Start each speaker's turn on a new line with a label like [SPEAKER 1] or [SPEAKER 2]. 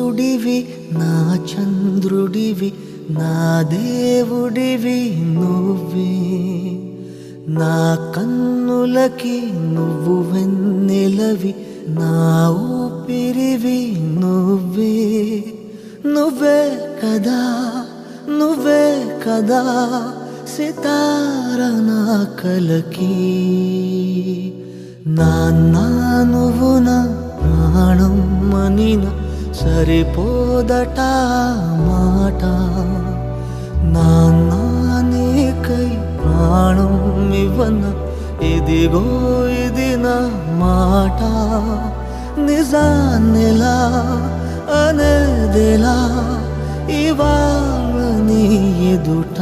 [SPEAKER 1] సూర్యుడివి నా చంద్రుడివి నా దేవుడివి నువ్వే నా కన్నులకి నువ్వు వెన్నెలవి నా ఊపిరివి నువ్వే నువ్వే కదా నువ్వే కదా సితార నా కలకి నాన్న నువ్వు నా ప్రాణం మనిన సరిపోదట మాట నాన్న నీకై ప్రాణం ఇవ్వన ఇదిగో ఇది నా మాట నిజాన్నెలా అనేదెలా ఇవాళ నీ ఎదుట